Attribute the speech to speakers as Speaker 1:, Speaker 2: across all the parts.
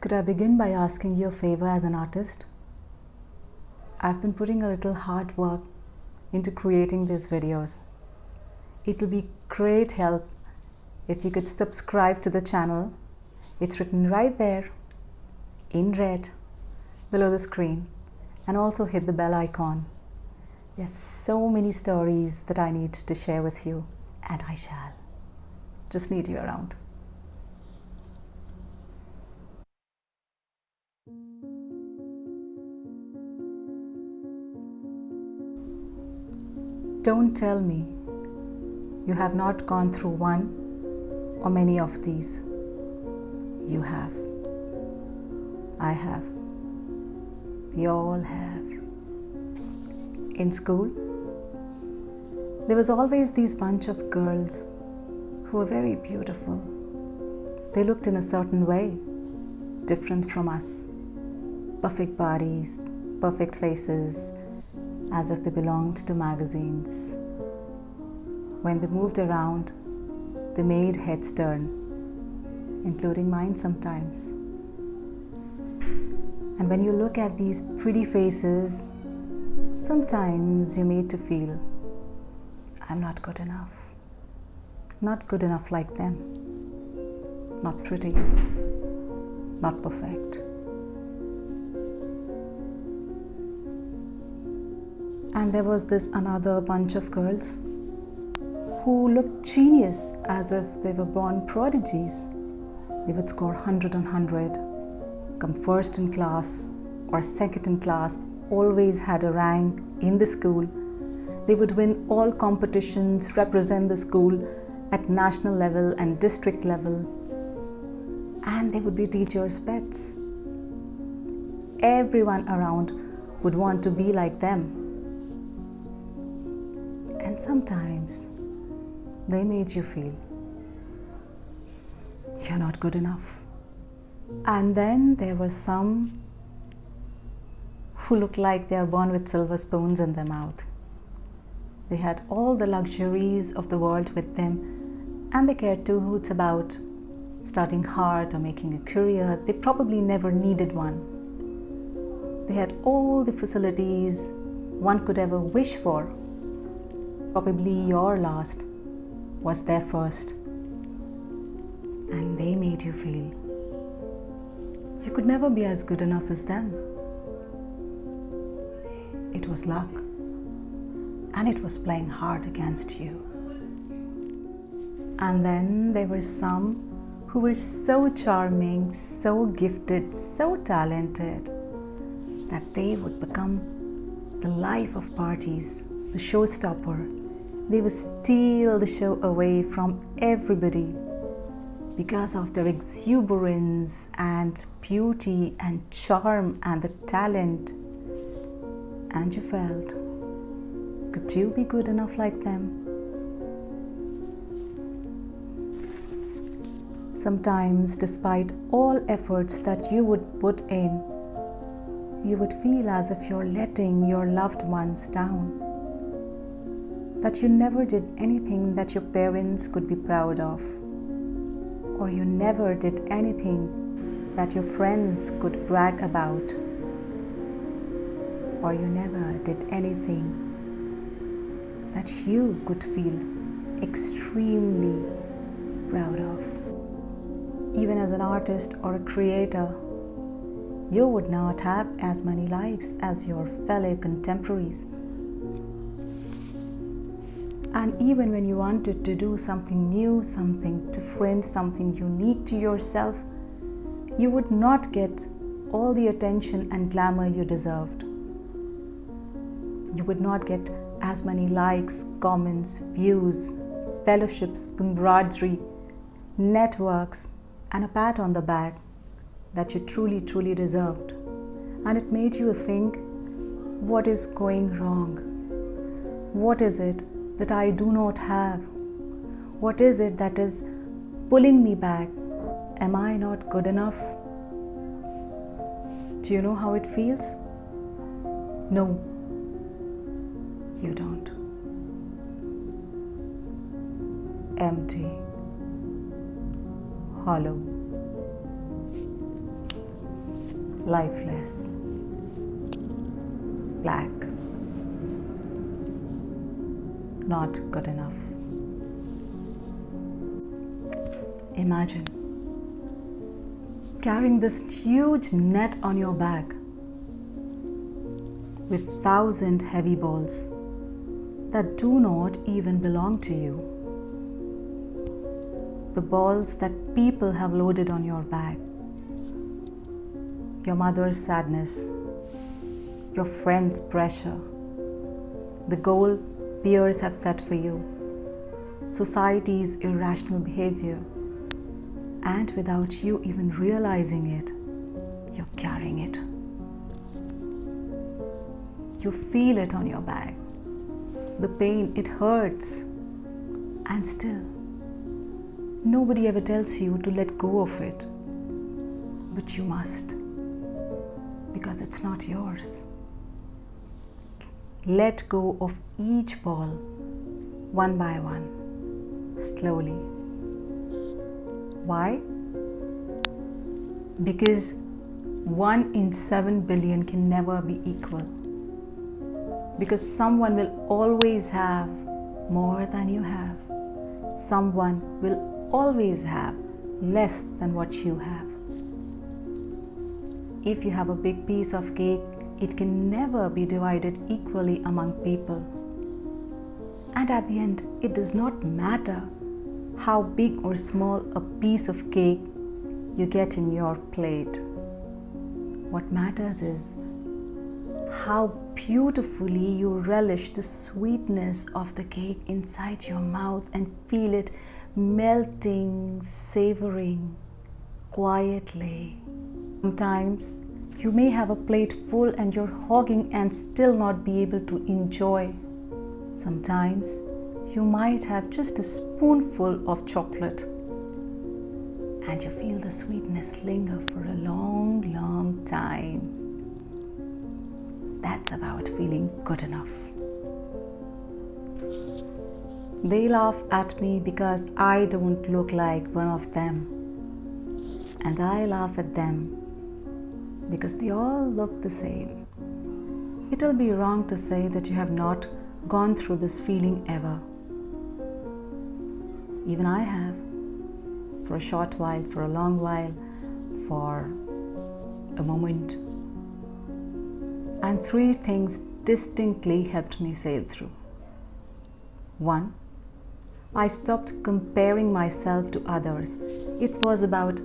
Speaker 1: Could I begin by asking you a favor as an artist? I've been putting a little hard work into creating these videos. It will be great help if you could subscribe to the channel. It's written right there in red below the screen, and also hit the bell icon. There's so many stories that I need to share with you, and I shall. Just need you around. Don't tell me you have not gone through one or many of these. You have. I have. We all have. In school, there was always these bunch of girls who were very beautiful. They looked in a certain way, different from us. Perfect bodies, perfect faces, as if they belonged to magazines. When they moved around, they made heads turn, including mine sometimes. And when you look at these pretty faces, sometimes you're made to feel, I'm not good enough. Not good enough like them. Not pretty. Not perfect. And there was this another bunch of girls who looked genius, as if they were born prodigies. They would score 100 on 100, come first in class or second in class, always had a rank in the school. They would win all competitions, represent the school at national level and district level. And they would be teachers' pets. Everyone around would want to be like them. And sometimes they made you feel you're not good enough. And then there were some who looked like they are born with silver spoons in their mouth. They had all the luxuries of the world with them, and they cared two hoots about studying hard or making a career. They probably never needed one. They had all the facilities one could ever wish for. Probably your last was their first, and they made you feel you could never be as good enough as them. It was luck, and it was playing hard against you. And then there were some who were so charming, so gifted, so talented that they would become the life of parties, the showstopper. They would steal the show away from everybody because of their exuberance and beauty and charm and the talent. And you felt, could you be good enough like them? Sometimes, despite all efforts that you would put in, you would feel as if you're letting your loved ones down. That you never did anything that your parents could be proud of, or you never did anything that your friends could brag about, or you never did anything that you could feel extremely proud of. Even as an artist or a creator, you would not have as many likes as your fellow contemporaries. And even when you wanted to do something new, something different, something unique to yourself, you would not get all the attention and glamour you deserved. You would not get as many likes, comments, views, fellowships, camaraderie, networks, and a pat on the back that you truly, truly deserved. And it made you think, what is going wrong? What is it that I do not have? What is it that is pulling me back? Am I not good enough? Do you know how it feels? No, you don't. Empty, hollow. lifeless, black, not good enough. Imagine carrying this huge net on your back with 1,000 heavy balls that do not even belong to you. The balls that people have loaded on your back. Your mother's sadness, your friend's pressure, the goal peers have set for you, society's irrational behavior, and without you even realizing it, you're carrying it. You feel it on your back. The pain, it hurts. And still, nobody ever tells you to let go of it. But you must, because it's not yours. Let go of each ball, one by one, slowly. Why? Because 1 in 7 billion can never be equal. Because someone will always have more than you have. Someone will always have less than what you have. If you have a big piece of cake, it can never be divided equally among people. And at the end, it does not matter how big or small a piece of cake you get in your plate. What matters is how beautifully you relish the sweetness of the cake inside your mouth and feel it melting, savoring quietly. Sometimes you may have a plate full and you're hogging and still not be able to enjoy. Sometimes you might have just a spoonful of chocolate and you feel the sweetness linger for a long, long time. That's about feeling good enough. They laugh at me because I don't look like one of them. And I laugh at them because they all look the same. It'll be wrong to say that you have not gone through this feeling ever. Even I have. For a short while, for a long while, for a moment. And 3 things distinctly helped me sail through. 1, I stopped comparing myself to others. It was about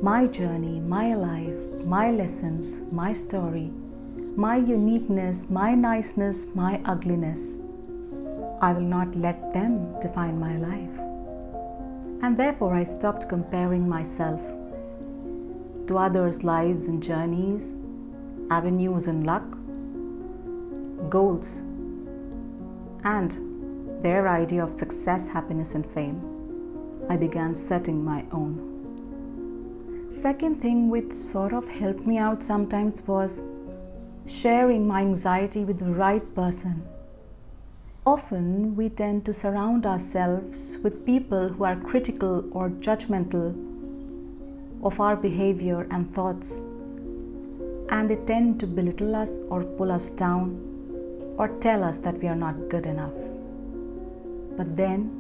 Speaker 1: my journey, my life, my lessons, my story, my uniqueness, my niceness, my ugliness. I will not let them define my life. And therefore I stopped comparing myself to others' lives and journeys, avenues and luck, goals, and their idea of success, happiness, and fame. I began setting my own. Second thing which sort of helped me out sometimes was sharing my anxiety with the right person. Often we tend to surround ourselves with people who are critical or judgmental of our behavior and thoughts, and they tend to belittle us or pull us down or tell us that we are not good enough. But then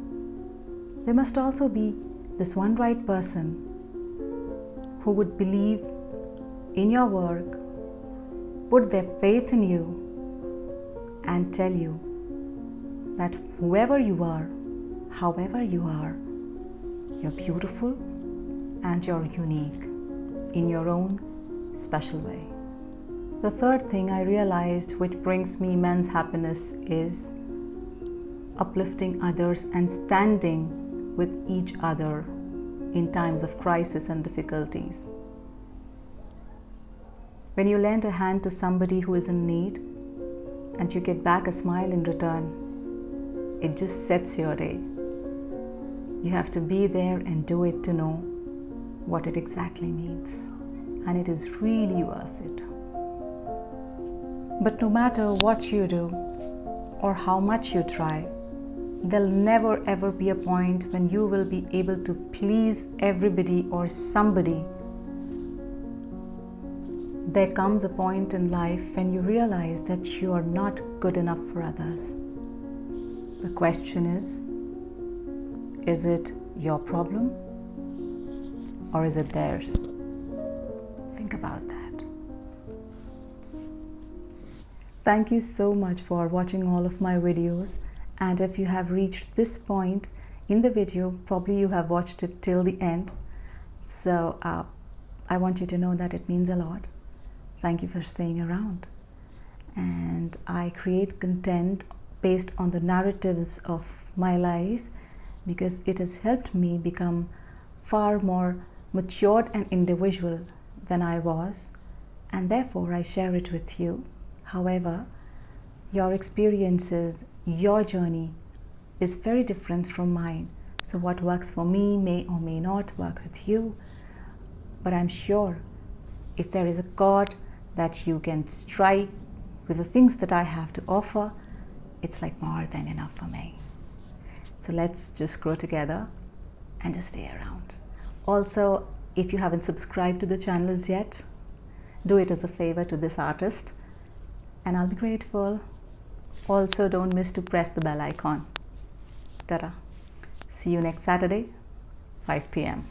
Speaker 1: there must also be this one right person who would believe in your work, put their faith in you, and tell you that whoever you are, however you are, you're beautiful and you're unique in your own special way. The third thing I realized which brings me immense happiness is uplifting others and standing with each other in times of crisis and difficulties. When you lend a hand to somebody who is in need and you get back a smile in return, it just sets your day. You have to be there and do it to know what it exactly means. And it is really worth it. But no matter what you do or how much you try, there'll never ever be a point when you will be able to please everybody or somebody there comes a point in life when you realize that you are not good enough for others. The question is it your problem or is it theirs? Think about that. Thank you so much for watching all of my videos, and if you have reached this point in the video, probably you have watched it till the end. So I want you to know that it means a lot. Thank you for staying around. And I create content based on the narratives of my life because it has helped me become far more matured and individual than I was, and therefore I share it with you. However, your experiences, your journey is very different from mine. So what works for me may or may not work with you. But I'm sure if there is a chord that you can strike with the things that I have to offer, it's like more than enough for me. So let's just grow together and just stay around. Also, if you haven't subscribed to the channels yet, do it as a favor to this artist and I'll be grateful. Also, don't miss to press the bell icon. Ta-da. See you next Saturday, 5 p.m.